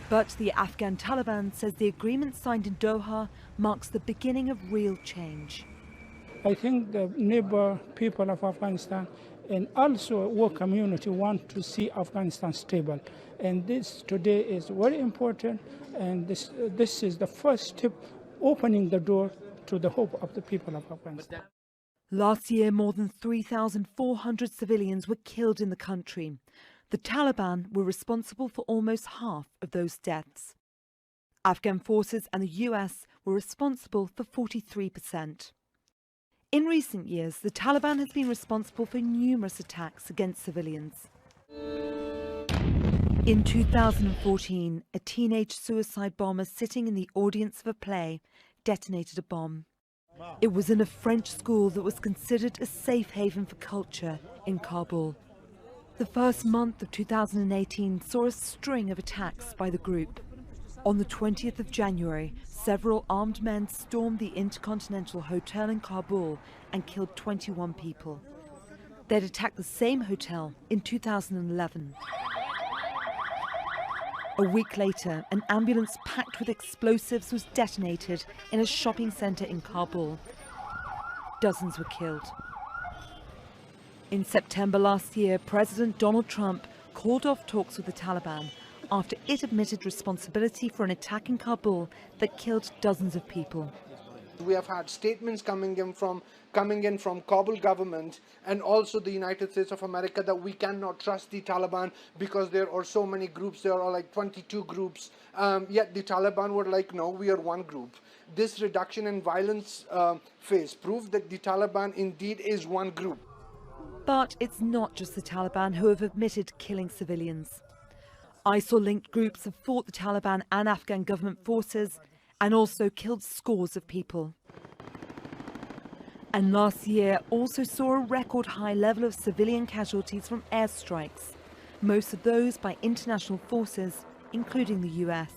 But the Afghan Taliban says the agreement signed in Doha marks the beginning of real change.
I think the neighbor people of Afghanistan and also world community want to see Afghanistan stable. And this today is very important, and this is the first step opening the door to the hope of the people of Afghanistan.
Last year, more than 3,400 civilians were killed in the country. The Taliban were responsible for almost half of those deaths. Afghan forces and the US were responsible for 43%. In recent years, the Taliban has been responsible for numerous attacks against civilians. In 2014, a teenage suicide bomber sitting in the audience of a play detonated a bomb. It was in a French school that was considered a safe haven for culture in Kabul. The first month of 2018 saw a string of attacks by the group. On the 20th of January, several armed men stormed the Intercontinental Hotel in Kabul and killed 21 people. They'd attacked the same hotel in 2011. A week later, an ambulance packed with explosives was detonated in a shopping centre in Kabul. Dozens were killed. In September last year, President Donald Trump called off talks with the Taliban after it admitted responsibility for an attack in Kabul that killed dozens of people.
We have had statements coming in from Kabul government and also the United States of America that we cannot trust the Taliban because there are so many groups. There are like 22 groups. Yet the Taliban were like, no, we are one group. This reduction in violence phase proved that the Taliban indeed is one group.
But it's not just the Taliban who have admitted killing civilians. ISIL-linked groups have fought the Taliban and Afghan government forces and also killed scores of people. And last year also saw a record high level of civilian casualties from airstrikes, most of those by international forces, including the US.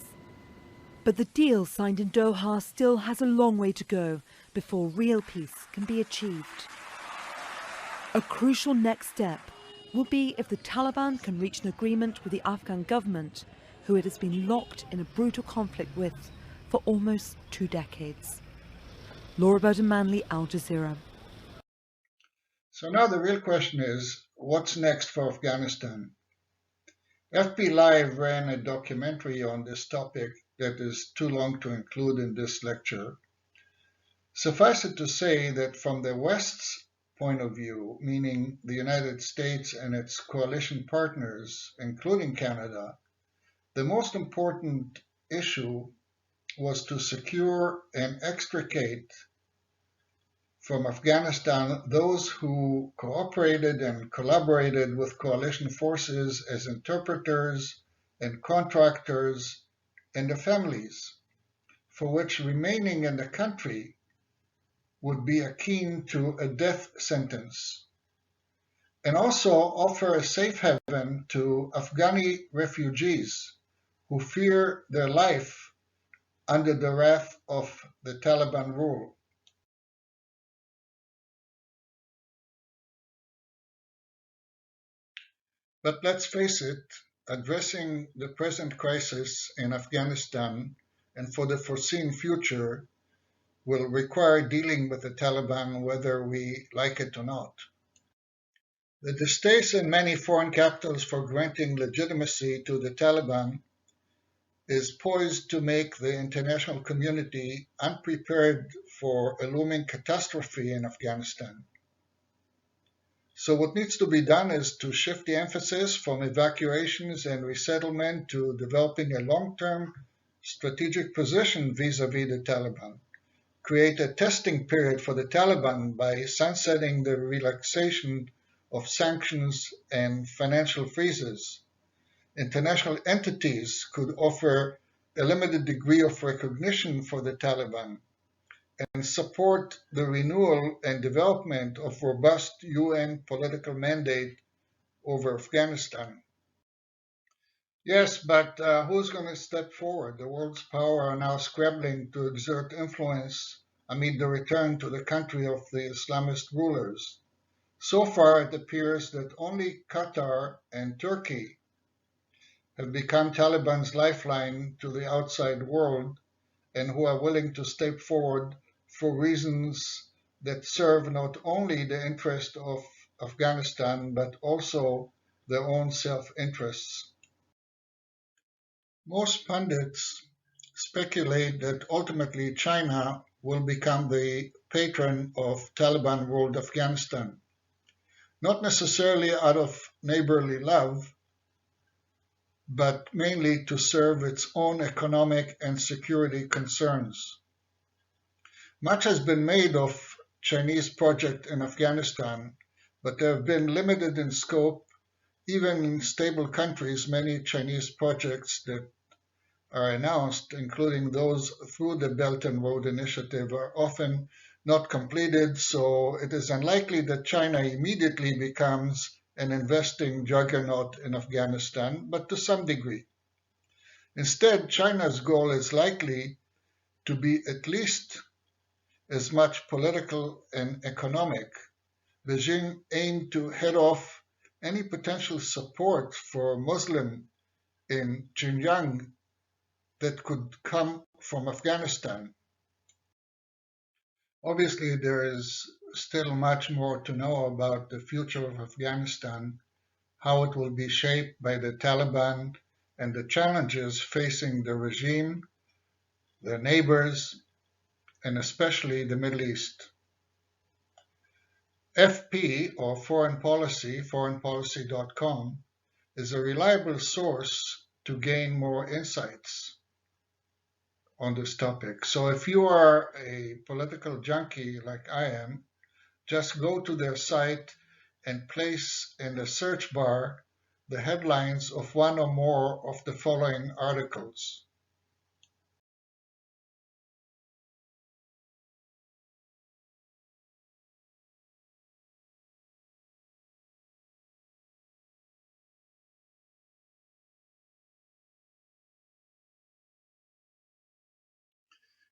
But the deal signed in Doha still has a long way to go before real peace can be achieved. A crucial next step will be if the Taliban can reach an agreement with the Afghan government, who it has been locked in a brutal conflict with for almost 2 decades. Laura Burden-Manley, Al Jazeera.
So now the real question is, what's next for Afghanistan? FP Live ran a documentary on this topic that is too long to include in this lecture. Suffice it to say that from the West's point of view, meaning the United States and its coalition partners, including Canada, the most important issue was to secure and extricate from Afghanistan those who cooperated and collaborated with coalition forces as interpreters and contractors and the families, for which remaining in the country would be akin to a death sentence, and also offer a safe haven to Afghani refugees who fear their life under the wrath of the Taliban rule. But let's face it, addressing the present crisis in Afghanistan and for the foreseen future will require dealing with the Taliban whether we like it or not. The distaste in many foreign capitals for granting legitimacy to the Taliban is poised to make the international community unprepared for a looming catastrophe in Afghanistan. So what needs to be done is to shift the emphasis from evacuations and resettlement to developing a long-term strategic position vis-à-vis the Taliban. Create a testing period for the Taliban by sunsetting the relaxation of sanctions and financial freezes. International entities could offer a limited degree of recognition for the Taliban and support the renewal and development of robust UN political mandate over Afghanistan. Yes, but who's going to step forward? The world's power are now scrambling to exert influence amid the return to the country of the Islamist rulers. So far, it appears that only Qatar and Turkey have become Taliban's lifeline to the outside world and who are willing to step forward for reasons that serve not only the interest of Afghanistan but also their own self-interests. Most pundits speculate that ultimately China will become the patron of Taliban-ruled Afghanistan, not necessarily out of neighborly love, but mainly to serve its own economic and security concerns. Much has been made of Chinese project in Afghanistan, but they have been limited in scope. Even in stable countries, many Chinese projects that are announced, including those through the Belt and Road Initiative, are often not completed, so it is unlikely that China immediately becomes an investing juggernaut in Afghanistan, but to some degree. Instead, China's goal is likely to be at least as much political and economic. Beijing aimed to head off any potential support for Muslim in Xinjiang that could come from Afghanistan. Obviously, there is still much more to know about the future of Afghanistan, how it will be shaped by the Taliban, and the challenges facing the regime, their neighbors, and especially the Middle East. FP, or Foreign Policy, foreignpolicy.com, is a reliable source to gain more insights on this topic. So if you are a political junkie like I am, just go to their site and place in the search bar the headlines of one or more of the following articles.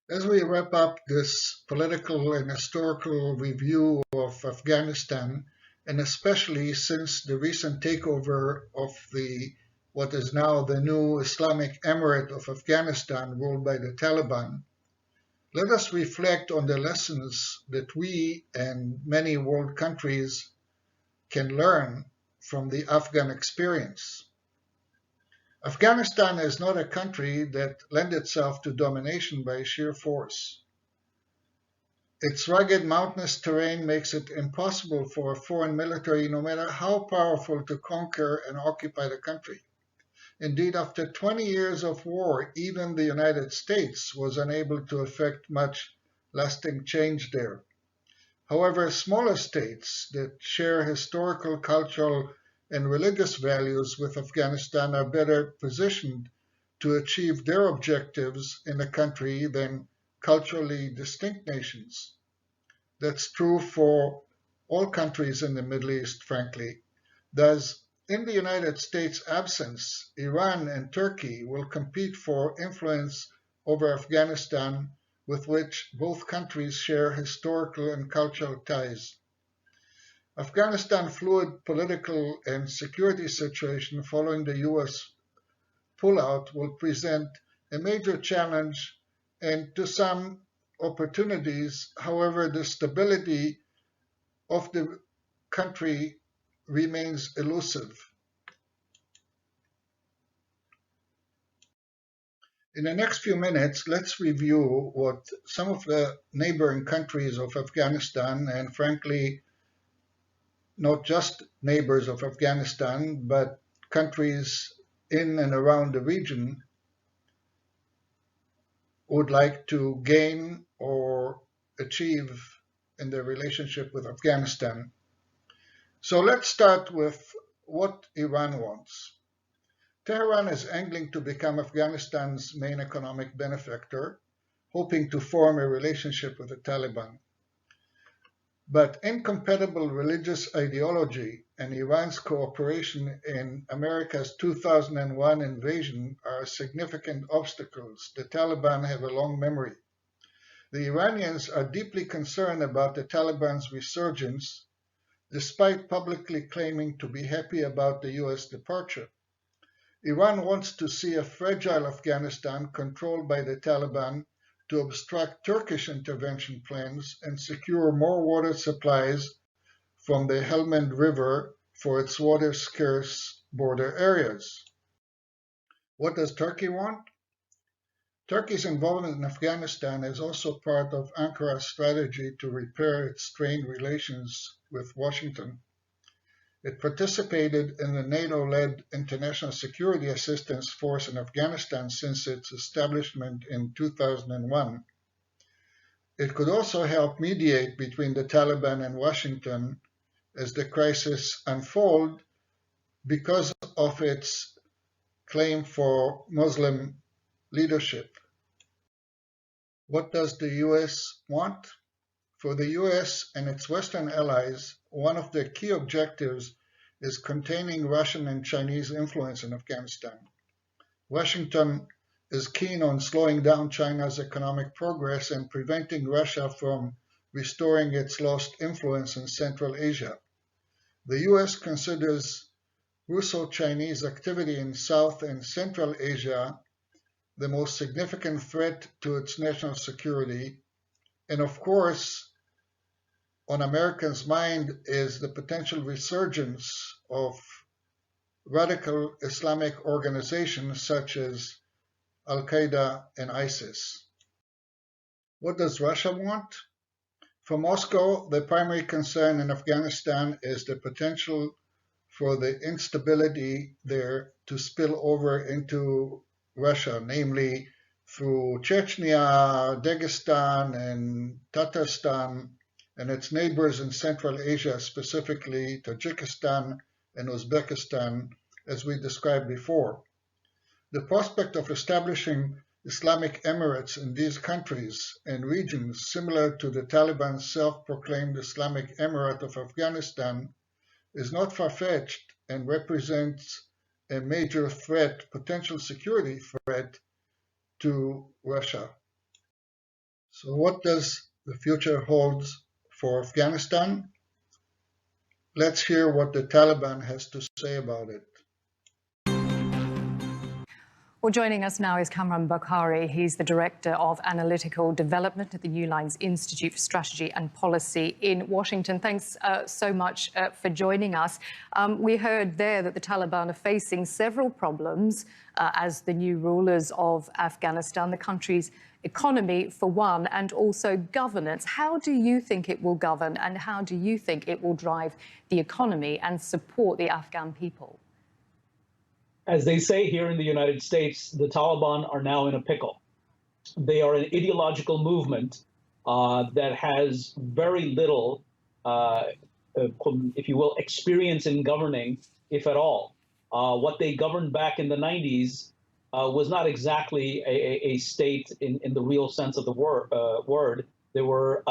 As we wrap up this political and historical review of Afghanistan, and especially since the recent takeover of what is now the new Islamic Emirate of Afghanistan ruled by the Taliban, let us reflect on the lessons that we and many world countries can learn from the Afghan experience. Afghanistan is not a country that lends itself to domination by sheer force. Its rugged mountainous terrain makes it impossible for a foreign military, no matter how powerful, to conquer and occupy the country. Indeed, after 20 years of war, even the United States was unable to effect much lasting change there. However, smaller states that share historical, cultural, and religious values with Afghanistan are better positioned to achieve their objectives in the country than culturally distinct nations. That's true for all countries in the Middle East, frankly. Thus, in the United States' absence, Iran and Turkey will compete for influence over Afghanistan, with which both countries share historical and cultural ties. Afghanistan's fluid political and security situation following the US pullout will present a major challenge and, to some, opportunities. However, the stability of the country remains elusive. In the next few minutes, let's review what some of the neighboring countries of Afghanistan, and frankly, not just neighbors of Afghanistan, but countries in and around the region, would like to gain or achieve in their relationship with Afghanistan. So let's start with what Iran wants. Tehran is angling to become Afghanistan's main economic benefactor, hoping to form a relationship with the Taliban. But incompatible religious ideology and Iran's cooperation in America's 2001 invasion are significant obstacles. The Taliban have a long memory. The Iranians are deeply concerned about the Taliban's resurgence. despite publicly claiming to be happy about the US departure. Iran wants to see a fragile Afghanistan controlled by the Taliban to obstruct Turkish intervention plans and secure more water supplies from the Helmand River for its water-scarce border areas. What does Turkey want? Turkey's involvement in Afghanistan is also part of Ankara's strategy to repair its strained relations with Washington. It participated in the NATO-led International Security Assistance Force in Afghanistan since its establishment in 2001. It could also help mediate between the Taliban and Washington as the crisis unfolds because of its claim for Muslim leadership. What does the US want? For the US and its Western allies, one of their key objectives is containing Russian and Chinese influence in Afghanistan. Washington is keen on slowing down China's economic progress and preventing Russia from restoring its lost influence in Central Asia. The US considers Russo-Chinese activity in South and Central Asia the most significant threat to its national security, and of course, on Americans' mind is the potential resurgence of radical Islamic organizations such as Al-Qaeda and ISIS. What does Russia want? For Moscow, the primary concern in Afghanistan is the potential for the instability there to spill over into Russia, namely through Chechnya, Dagestan, and Tatarstan, and its neighbors in Central Asia, specifically Tajikistan and Uzbekistan, as we described before. The prospect of establishing Islamic Emirates in these countries and regions similar to the Taliban's self-proclaimed Islamic Emirate of Afghanistan is not far-fetched and represents a major threat, potential security threat to Russia. So what does the future hold for Afghanistan? Let's hear what the Taliban has to say about it.
Well, joining us now is Kamran Bokhari. He's the Director of Analytical Development at the New Lines Institute for Strategy and Policy in Washington. Thanks so much for joining us. We heard there that the Taliban are facing several problems as the new rulers of Afghanistan, the country's economy, for one, and also governance. How do you think it will govern, and how do you think it will drive the economy and support the Afghan people?
As they say here in the United States, the Taliban are now in a pickle. They are an ideological movement that has very little, if you will, experience in governing, if at all. What they governed back in the 90s was not exactly a state in the real sense of the word. They were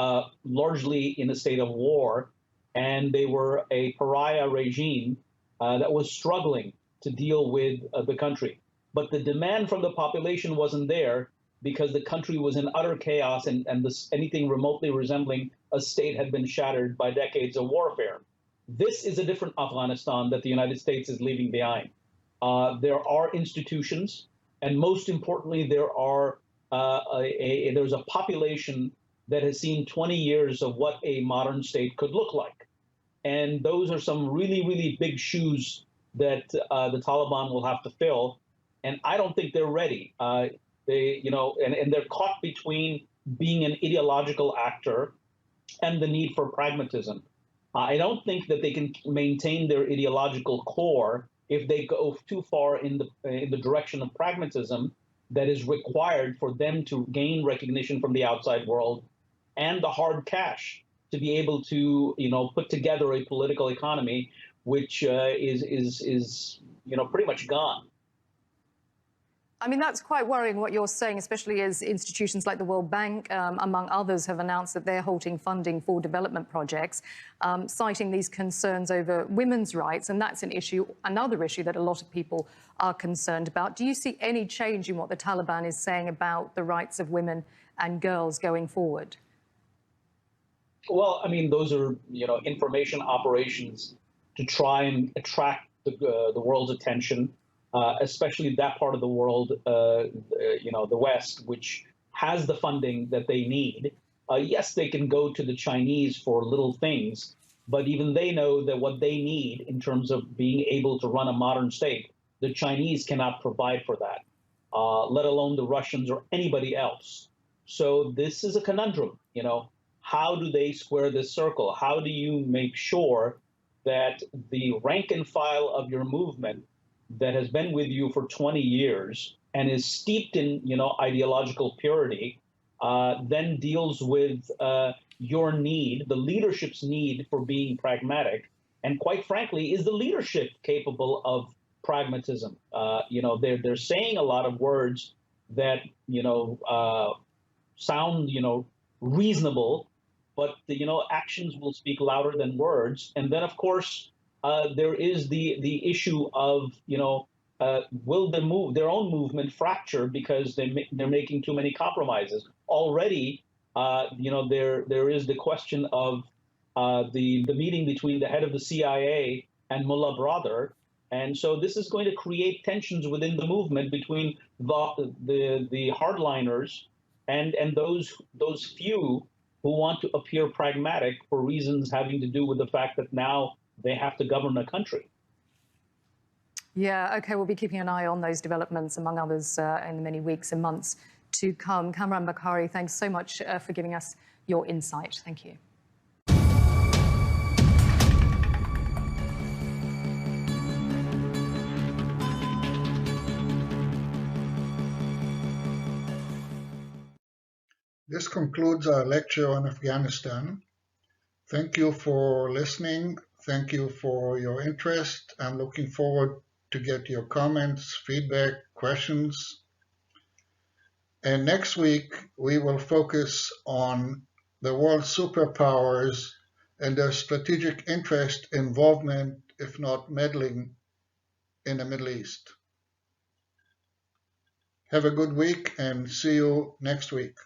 largely in a state of war, and they were a pariah regime that was struggling to deal with the country. But the demand from the population wasn't there because the country was in utter chaos, and anything remotely resembling a state had been shattered by decades of warfare. This is a different Afghanistan that the United States is leaving behind. There are institutions, and most importantly, there's a population that has seen 20 years of what a modern state could look like. And those are some really, really big shoes that the Taliban will have to fill, and I don't think they're ready. And they're caught between being an ideological actor and the need for pragmatism. I don't think that they can maintain their ideological core if they go too far in the direction of pragmatism that is required for them to gain recognition from the outside world and the hard cash to be able to, put together a political economy which is pretty much gone.
I mean, that's quite worrying what you're saying, especially as institutions like the World Bank, among others, have announced that they're halting funding for development projects, citing these concerns over women's rights. And that's another issue that a lot of people are concerned about. Do you see any change in what the Taliban is saying about the rights of women and girls going forward?
Well, I mean, those are, information operations to try and attract the world's attention, especially that part of the world, the West, which has the funding that they need. Yes, they can go to the Chinese for little things, but even they know that what they need in terms of being able to run a modern state, the Chinese cannot provide for that, let alone the Russians or anybody else. So this is a conundrum, how do they square this circle? How do you make sure that the rank and file of your movement that has been with you for 20 years and is steeped in, ideological purity, then deals with your need, the leadership's need for being pragmatic, and quite frankly, is the leadership capable of pragmatism? They're saying a lot of words that sound reasonable, but actions will speak louder than words. And then of course there is the issue of will their own movement fracture because they're making too many compromises already. There is the question of the meeting between the head of the CIA and Mullah Brother. And so this is going to create tensions within the movement between the hardliners and those few who want to appear pragmatic for reasons having to do with the fact that now they have to govern a country.
Yeah, okay, we'll be keeping an eye on those developments, among others, in the many weeks and months to come. Kamran Bukhari, thanks so much for giving us your insight. Thank you.
This concludes our lecture on Afghanistan. Thank you for listening. Thank you for your interest. I'm looking forward to get your comments, feedback, questions. And next week, we will focus on the world superpowers and their strategic interest, involvement, if not meddling, in the Middle East. Have a good week and see you next week.